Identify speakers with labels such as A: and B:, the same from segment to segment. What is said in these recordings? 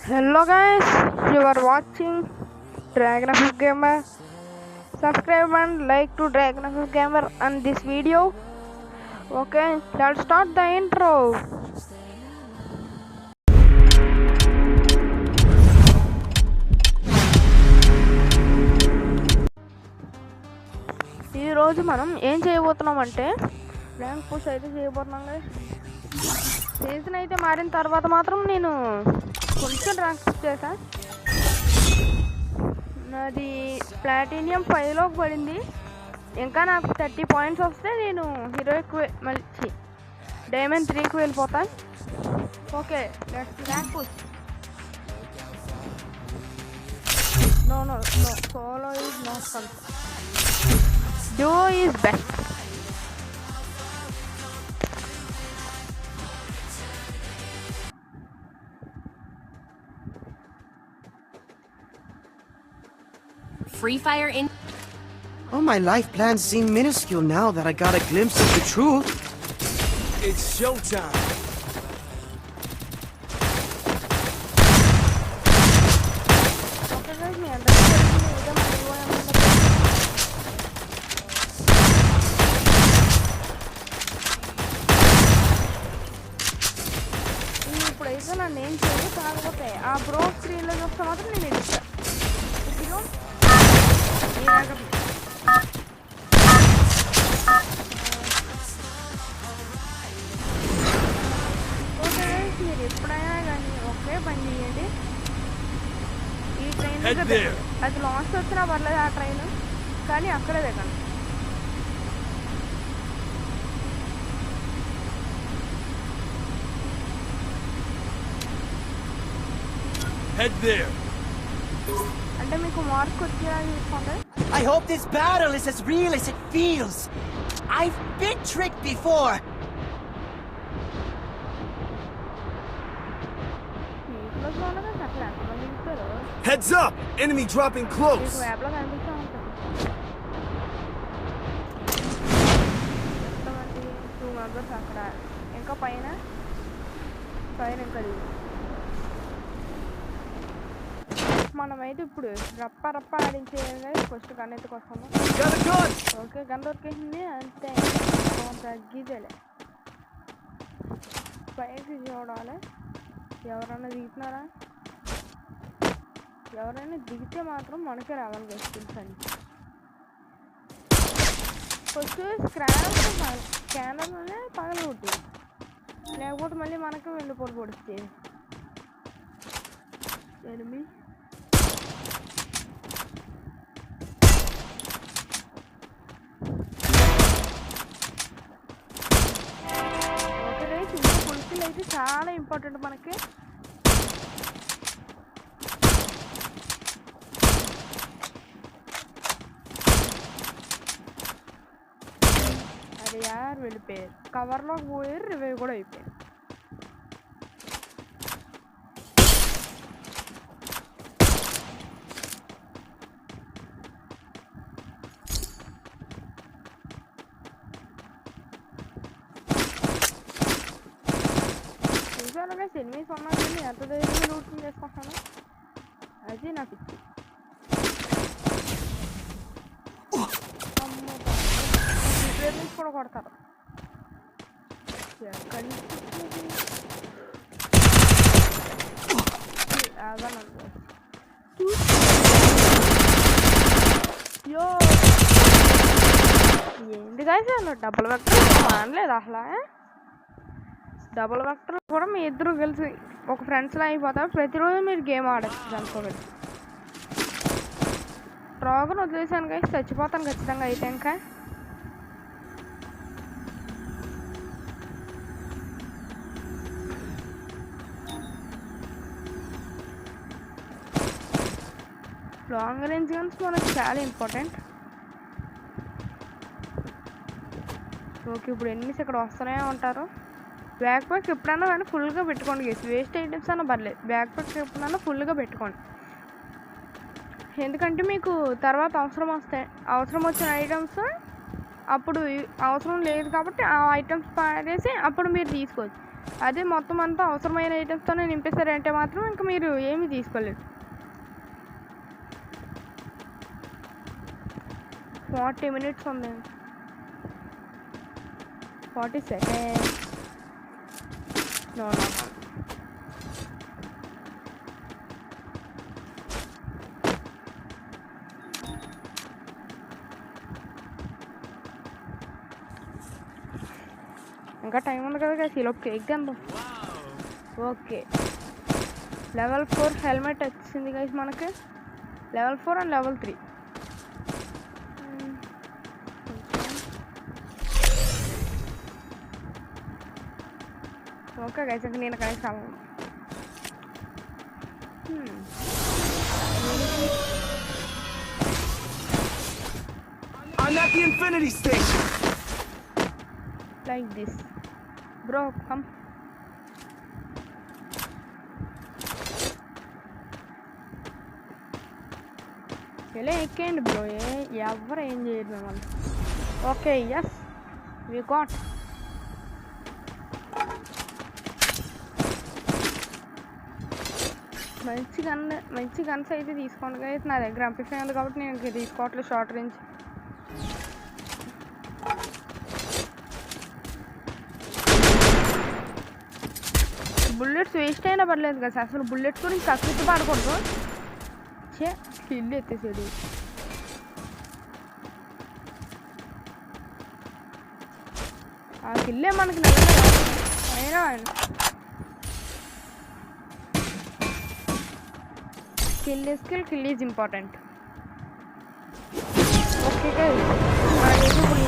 A: Hello guys, you are watching Dragon of Gamer. Subscribe and like to Dragon of Gamer on this video. Okay, let's start the intro. ఈ రోజు మనం ఏం చేయబోతున్నాం అంటే rank push అయితే చేయబోతున్నాం guys. Season అయితే మారిన తర్వాత మాత్రం నేను కొంచెం ర్యాంక్ పుష్ చేశాను. నాది ప్లాటినియం 5లోకి పడింది. ఇంకా నాకు 30 పాయింట్స్ వస్తే నేను హీరోయిక్ మళ్ళీ డైమండ్ 3కి వెళ్ళిపోతాను. Okay, let's rank push. No solo is not fun. Duo is best.
B: Free Fire in.
C: Oh, my life plans seem minuscule now that I got a glimpse of the truth.
D: It's showtime.
A: ఇప్పుడైతే నన్ను ఏం చేయదు, కాకపోతే ఆ bro స్క్రీన్లో చూస్తే మాత్రం నేను ఎడుస్తా. ఓకే, మీరు ఎప్పుడైనా కానీ ఒకే పని చేయండి. ఈ ట్రైన్ అది లాస్ట్ వచ్చినా పర్లేదు ఆ ట్రైన్, కానీ అక్కడే దిగండి.
D: Head there.
A: అంటే మీకు మార్క్ వచ్చేలా చూసుకోండి.
C: I hope this battle is as real as it feels. I've been tricked before.
A: వీటిలో ఉండగా అట్లా ఎంతమంది ఇస్తారు.
D: Heads up! Enemy dropping close.
A: మీకు యాప్లో కనిపిస్తూ ఉంటుంది. ఎంతమంది 2 మెంబర్స్ అక్కడ, ఇంకా పైన ఇంకా మనమైతే ఇప్పుడు రప్ప ఆడించేయండి. ఫస్ట్ గన్ ఎత్తుకొస్తాము. ఓకే, గన్ దొరికేసింది అంతే, తగ్గిదేలే. పైకి చూడాలి, ఎవరైనా దిగుతున్నారా? ఎవరైనా దిగితే మాత్రం మనకే రావాలి స్కిల్స్ అని. ఫస్ట్ స్కానర్లోనే పగలగొట్టి, లేకపోతే మళ్ళీ మనకే వెండిపోటు పొడిస్తే ఎనిమి. అయితే చాలా ఇంపార్టెంట్ మనకి. అరే యార్, వెళ్ళిపోయారు కవర్లోకి పోయారు, రివైవ్ కూడా అయిపోయారు. ఎనిమిది సమాజాన్ని ఎంత ధైర్యంగా లూటింగ్ చేసుకుంటాను, అది నా పిచ్చి. ప్లేయర్ నుంచి కూడా కొడతారు. ఎక్కడి నుంచి ఏంటి కాదు డబ్బులు వెక్టర్ మానలేదు అసలు. డబుల్ వెక్టర్ కూడా మీ ఇద్దరు కలిసి ఒక ఫ్రెండ్స్లో అయిపోతారు. ప్రతిరోజు మీరు గేమ్ ఆడచ్చు దాంతో కలిసి. డ్రాగన్ వదిలేసాను కదా, చచ్చిపోతాను ఖచ్చితంగా అయితే. ఇంకా లాంగ్ రేంజ్ గన్స్ మనకు చాలా ఇంపార్టెంట్. ఓకే, ఇప్పుడు ఎన్నిస్ ఇక్కడ వస్తూనే ఉంటారు. బ్యాక్ ప్యాక్ ఎప్పుడైనా కానీ ఫుల్గా పెట్టుకోండి గేస్. వేస్ట్ ఐటమ్స్ అన్నా పర్లేదు, బ్యాక్ ప్యాక్ ఎప్పుడైనా ఫుల్గా పెట్టుకోండి. ఎందుకంటే మీకు తర్వాత అవసరం వచ్చిన ఐటమ్స్ అప్పుడు అవసరం లేదు కాబట్టి ఆ ఐటమ్స్ పాడేసి అప్పుడు మీరు తీసుకోవచ్చు. అదే మొత్తం అంతా అవసరమైన ఐటమ్స్తోనే నింపేశారంటే మాత్రం ఇంకా మీరు ఏమీ తీసుకోలేదు. 40 minutes ఉంది, 40 seconds. No. ఇంకా టైం ఉంది కదా guys, ఈలోపు కేక్ తిందాం. ఓకే, లెవెల్ 4 హెల్మెట్ వచ్చింది గైస్ మనకి. Level 4 and level 3. Okay guys, ఇంకా నేను కనెక్ట్ అవ్వను.
D: I'm at the Infinity Station.
A: Like this, bro, come. ఎలా ఎక్కండి బ్రో, ఎవరు ఏం చేయరు మిమ్మల్ని. Okay, yes we got. మంచి గన్స్ అయితే తీసుకోండి గైస్. నా దగ్గర అంపిఫై ఉంది కాబట్టి నేను ఇంక తీసుకోవట్లేదు షార్ట్ రేంజ్. బుల్లెట్స్ వేస్ట్ అయినా పర్లేదు కదా, అసలు బుల్లెట్స్ గురించి కకృతి పడకూడదు. కిల్ ఎత్తేసాడు. ఆ కిల్లే మనకి అయినా kill is important. Okay guys, ఇప్పుడు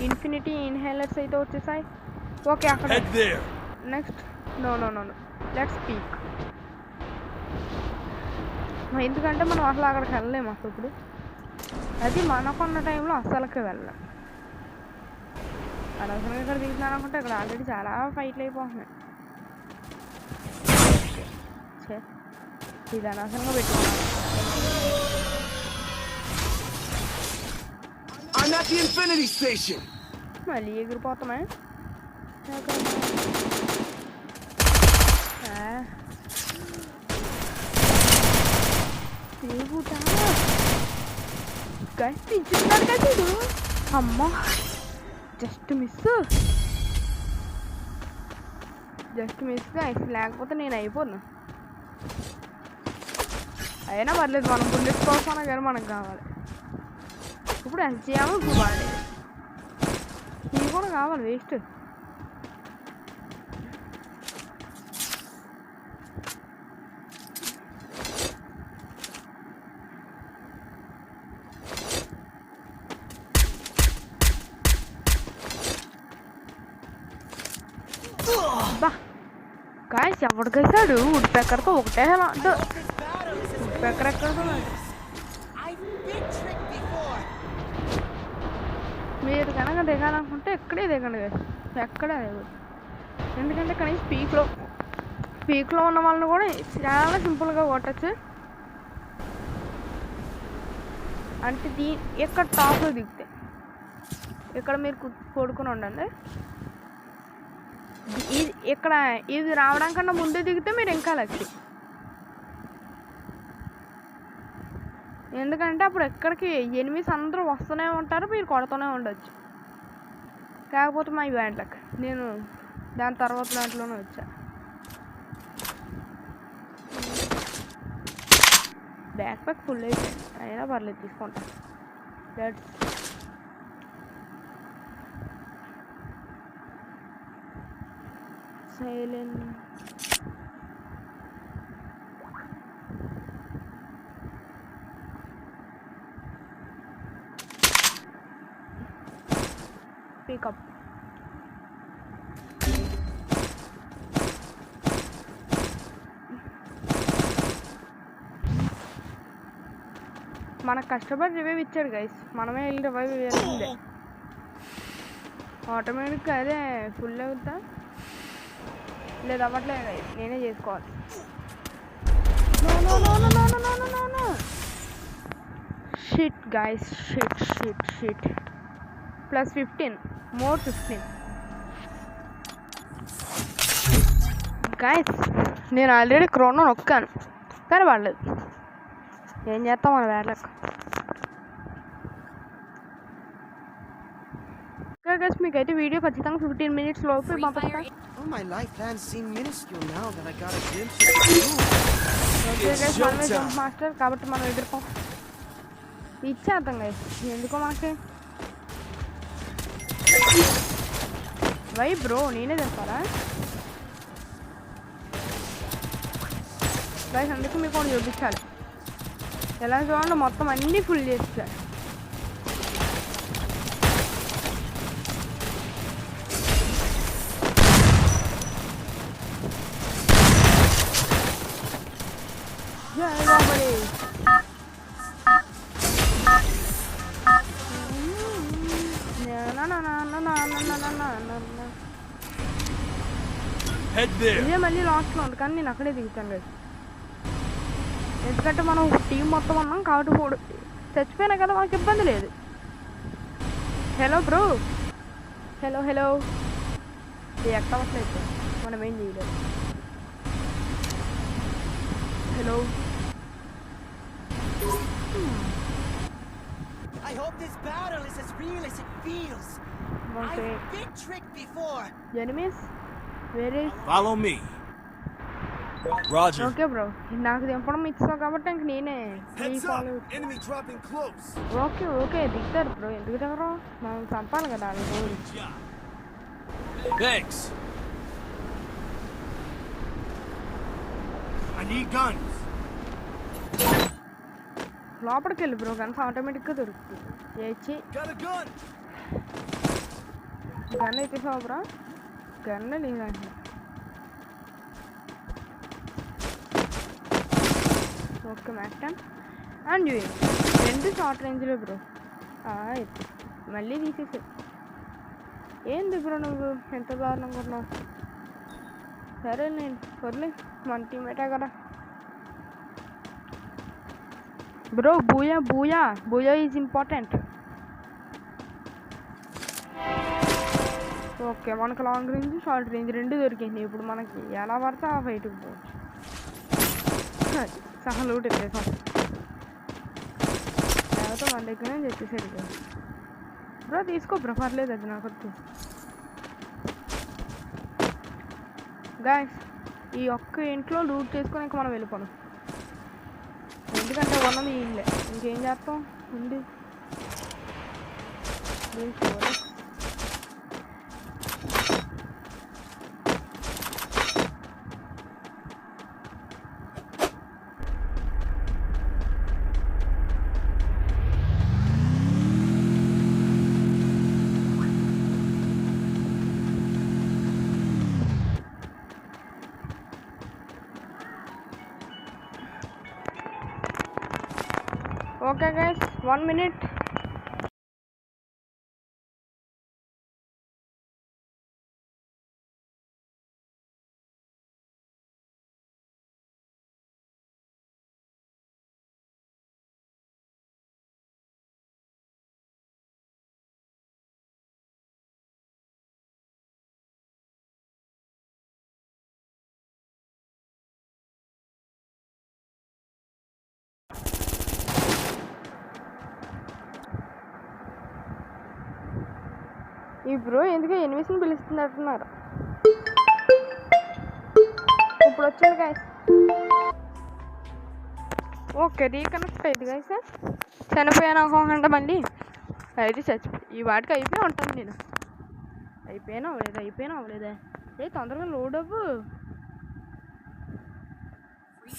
A: ఇన్ఫినిటీ ఇన్హేలర్స్ అయితే వచ్చేసాయి. ఓకే, అక్కడ నెక్స్ట్ నో లెట్స్ స్పీక్. ఎందుకంటే మనం అసలు అక్కడికి వెళ్ళలేము అసలు. ఇప్పుడు అది మనకున్న టైంలో అస్సలకి వెళ్ళాం. అనవసరంగా ఇక్కడ దిగుతున్నాను అనుకుంటే ఇక్కడ ఆల్రెడీ చాలా ఫైట్లు అయిపోతున్నాయి. ఇది అనవసరంగా పెట్టుకున్నాను. మళ్ళీ ఎగిరిపోతామే. గట్టించున్నాడు కదా ఇది. అమ్మా, జస్ట్ మిస్ లేకపోతే నేను అయిపోను. అయినా పర్లేదు, మనం బుల్లెట్ కోసం కానీ మనకు కావాలి. ఇప్పుడు ఎస్జేమో ఇప్పుడు వాడేది, ఇది కూడా కావాలి. వేస్ట్. బా గాయస్, ఎవడికేసాడు వుడ్ పెక్కర్తో ఒకటే వుడ్ పెక్కర్ ఎక్కడితో. మీరు కనుక దిగాలనుకుంటే ఇక్కడే దిగండి గాయస్, ఎక్కడే దిగదు. ఎందుకంటే కనీసం పీక్లో ఉన్న వాళ్ళని కూడా చాలా సింపుల్గా కొట్టచ్చు. అంటే ఇక్కడ టాప్లో దిగితే ఇక్కడ మీరు పడుకుని ఉండండి. ఇక్కడ ఇది రావడం కన్నా ముందే దిగితే మీరు ఇంకా లక్కీ. ఎందుకంటే అప్పుడు ఎక్కడికి ఎనిమిస్ అందరూ వస్తూనే ఉంటారు, మీరు కొడుతూనే ఉండొచ్చు. కాకపోతే మై బ్యాడ్ లక్, నేను దాని తర్వాత దాంట్లోనే వచ్చా. బ్యాక్ ప్యాక్ ఫుల్ అయిపోయింది, అయినా పర్లేదు తీసుకుంటా. That's silent. పికప్ మనకు కష్టపడి రివైవ్ ఇచ్చాడు గైస్, మనమే వెళ్ళి రివైవ్ ఇవ్వాల్సిందే. ఆటోమేటిక్గా అదే ఫుల్ అవుతా లేదు, అవ్వట్లేదు గైస్, నేనే చేసుకోవాలి. Shit guys, shit. Plus 15 more 15 guys. నేను ఆల్రెడీ క్రోనో నొక్కాను కానీ పడలేదు. ఏం చేస్తాం మన వేళకు. గైస్ మీకైతే వీడియో ఖచ్చితంగా 15 minutes లోపు
B: Free
A: పంపిస్తాను.
B: Fire.
C: Oh, my life plans seem minuscule now that I got a glimpse of the moon.
A: Okay
D: It's
A: guys మనమే
D: showtime.
A: జంప్ మాస్టర్ కాబట్టి మనం ఎదుర్కోం. ఇచ్చేద్దాం గైస్. ఎందుకో మనకి వై బ్రో నేనే తెస్తారా గైస్? అందుకు మీకు ఒకటి చూపించాలి. ఎలా చూడండి మొత్తం అన్నీ ఫుల్ చేస్తారు.
D: Head there.
A: ఇదే మళ్ళీ లాస్ట్లో ఉంది కానీ నేను అక్కడే దిగుతాను లేదు. ఎందుకంటే మనం టీం మొత్తం ఉన్నాం కాబట్టి చచ్చిపోయినా కదా మనకి ఇబ్బంది లేదు. Hello bro, hello hello. ఎక్కవట్లేదు మనం ఏం చేయలేదు. Hello.
C: I hope this battle is as real as it feels.
A: Okay.
C: I've been tricked before.
A: Enemies వేరే.
D: Follow me. Roger.
A: Okay bro, నాకు దింపడం ఇచ్చావు కాబట్టి ఇంక నేనే
D: Heads up.
A: Follow.
D: Enemy dropping close.
A: Okay okay దిగుతారు బ్రో. ఎందుకు దిగరు? మనం చంపాలి కదా వాళ్ళు.
D: Good job. Thanks. I need guns.
A: లోపలికి వెళ్ళి బ్రో, గన్స్ ఆటోమేటిక్గా దొరుకుతుంది. ఏచి
D: Got a gun.
A: గన్ ఎత్తేసావు బ్రో? గన్ లేదండి. ఓకే మ్యాక్టన్ అండ్ రెండు షార్ట్ రేంజ్లో బ్రో. మళ్ళీ తీసేసి ఏంది బ్రో నువ్వు ఎంత దారుణంగా ఉన్నావు? సరే నేను వదిలే, మన టీమేటే కదా bro. Booyah Booyah Booyah is important. Okay మనకు లాంగ్ రేంజ్ షార్ట్ రేంజ్ రెండు దొరికింది. ఇప్పుడు మనకి ఎలా పడితే ఆ ఫైట్కి పోవచ్చు. సహా లూట్ ఎత్తేసాం లేకపోతే మన దగ్గరనే తెచ్చేసాడు బ్రో. తీసుకో బ్రో, పర్లేదు, అది నాకు వద్దు. గాయస్ ఈ ఒక్క ఇంట్లో లూట్ చేసుకొని ఇంకా మనం వెళ్ళిపోను. ఎందుకంటే ఉన్నది ఇల్లే, ఇంకేం చేస్తాం ఉంది. Okay guys 1 minute. ఈ బ్రో ఎందుకు ఎనిమిస్ని పిలుస్తున్నట్టున్నారు. ఇప్పుడు వచ్చింది గైస్. ఓకే రీకనెక్ట్ అయింది గైస్. చనిపోయాను అనుకోకుండా మళ్ళీ అయితే చచ్చిపోయి ఈ వాటికి అయిపోయి ఉంటాను నేను. అయిపోయినా అవ్వలేదా? ఏ తొందరగా లోడ్ అవ్వు.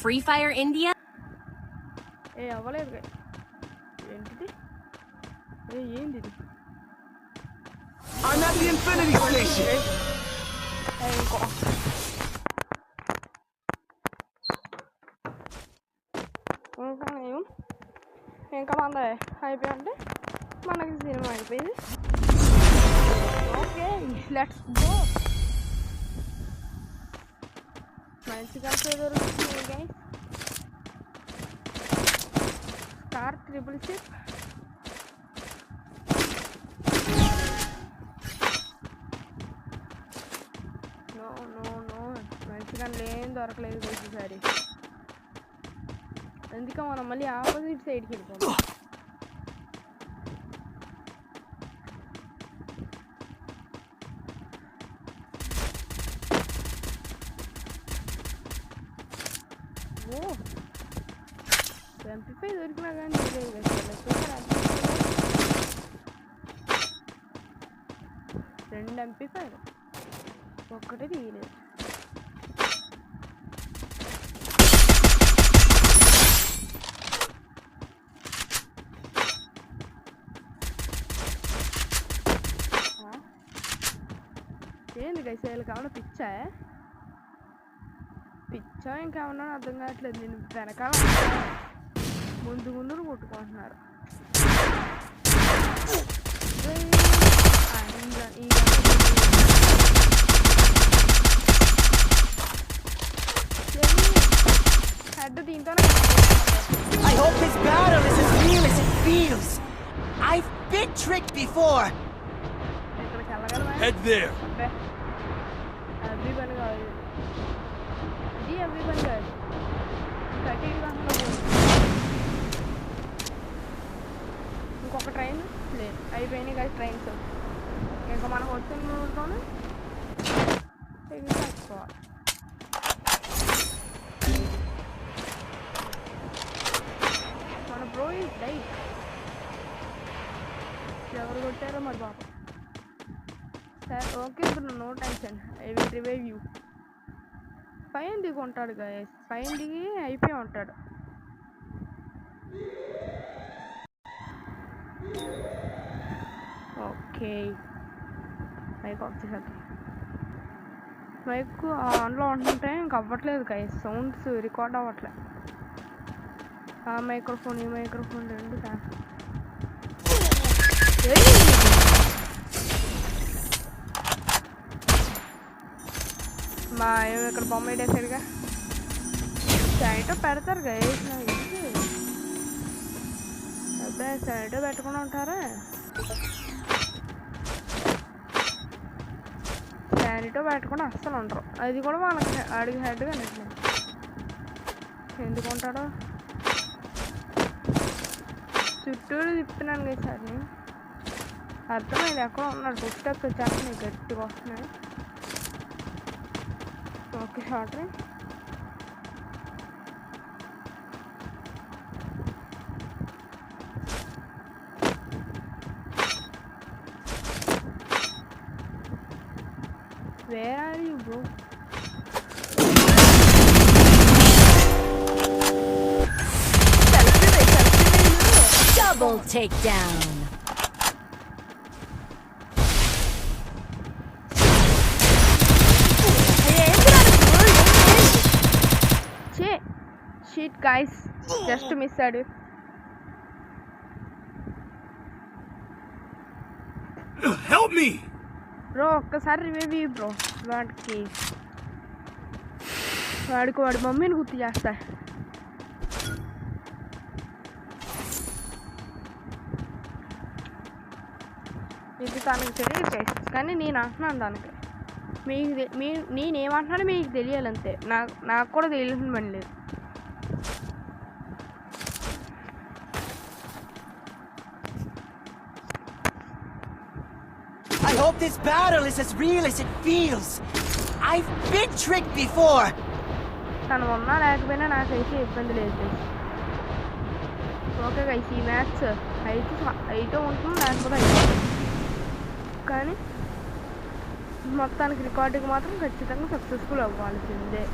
B: Free Fire India.
A: ఏ అవ్వలేదు గైస్. ఏంటిది? ఏంది ఇది?
D: I'm at the Infinity Station.
A: ఇంకా మన అయిపోయి అంటే మనకి సినిమా అయిపోయింది. Okay let's go. మంచిగా దొరుకుతుంది గైస్. స్టార్ 666 గన్లు ఏం దొరకలేదు గైస్ ఈసారి. అందుకే మనం మళ్ళీ ఆపోజిట్ సైడ్కి వెళ్ళిపోతాం. ఓ ఎంపీపై దొరికినా కానీ రెండు ఎంపీపైలు ఒక్కటే తీయలేదు. ఏంది గైస్ వీళ్ళకి ఏమన్నా పిచ్చా ఇంకేమన్నా అర్థం కావట్లేదు. నేను వెనకాల ముందు కొట్టుకుంటున్నారు. హెడ్ దీంతోనే.
C: I hope this battle is as real as it feels. I've been tricked before.
A: ఇక్కడికి వెళ్ళగలమా?
D: Head there.
A: అవి పని కాదు ఇది, అవి పని కాదు. కట్టి ఇంకొక ట్రైన్ లేదు, అయిపోయినాయి కదా ట్రైన్స్. ఇంకా మనం వచ్చిన రూట్లోనే తెచ్చుకోవాలి. మన బ్రో ఈజ్ డైట్. ఎవరు కొట్టారో మరి బాబు. సరే okay bro, no tension, I will revive you. పైన దిగి ఉంటాడు గైస్, పైన దిగి అయిపోయి ఉంటాడు. ఓకే మైక్ ఆఫ్ చేసేద్దాం. మైక్ ఆన్లో ఉంటుంటే ఇంక అవ్వట్లేదు గైస్, సౌండ్స్ రికార్డ్ అవ్వట్లేదు. ఆ మైక్రోఫోన్ ఈ మైక్రోఫోన్ రెండు మా ఏమో ఇక్కడ బొమ్మ వేసాడుగా. శానిటో పెడతారు గైస్, నాకు అబ్బాయి శానిటో పెట్టుకుని ఉంటారా? శానిటో పెట్టుకుని అస్సలు ఉంటారు. అది కూడా వాళ్ళకి అడిగి హెడ్గా ఎందుకు ఉంటాడో. చుట్టూరు తిప్పుతున్నాను కదా సార్, నేను అర్థమైంది ఎక్కడో ఉన్నాడు. ఫుడ్ స్టెప్స్ వచ్చేస్తున్నాయి, గట్టిగా వస్తున్నాయి. Okay short range. Where are you, bro?
B: Double takedown.
A: Shit guys, just missed it.
D: Help me!
A: Bro ఒక్కసారి రివైవ్ బ్రో. వాడికి వాడి మమ్మీని గుర్తు చేస్తా. ఇది తనకు తెలియదు కానీ నేను అంటున్నాను దానికి. నేనేమంటున్నానో మీకు తెలియాలంతే. నాకు కూడా తెలియాల్సిన పని లేదు.
C: I hope this battle is as real as it feels. I've been tricked before.
A: తను ఉన్నా లేకపోయినా నాకైతే ఇబ్బంది లేదు. ఓకే గైస్, ఈ మ్యాచ్ అయితే ఉంటుంది, లేకపోతే అయితే. కానీ మొత్తానికి రికార్డుకి మాత్రం ఖచ్చితంగా సక్సెస్ఫుల్ అవ్వాల్సిందే.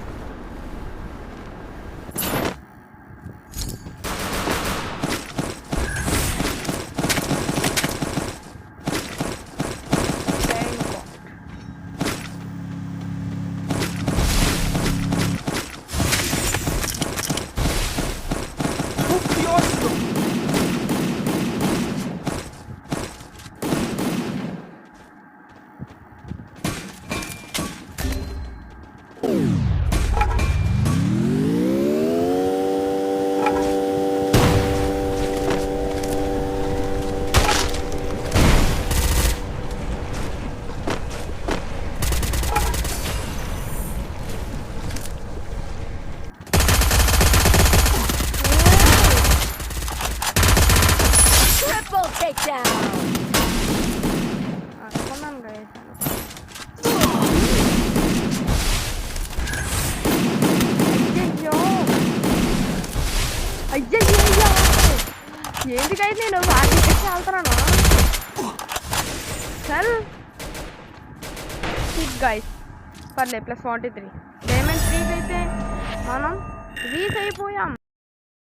B: takedown.
A: అనుకున్నాను guys. అయ్యయ్యో ఏంటి guys నేను వాటికి వెళ్తున్నాను చల్ హిట్ గైస్ పర్లే +43 డైమండ్ 3 అయితే మనం రీచ్ అయిపోయాం.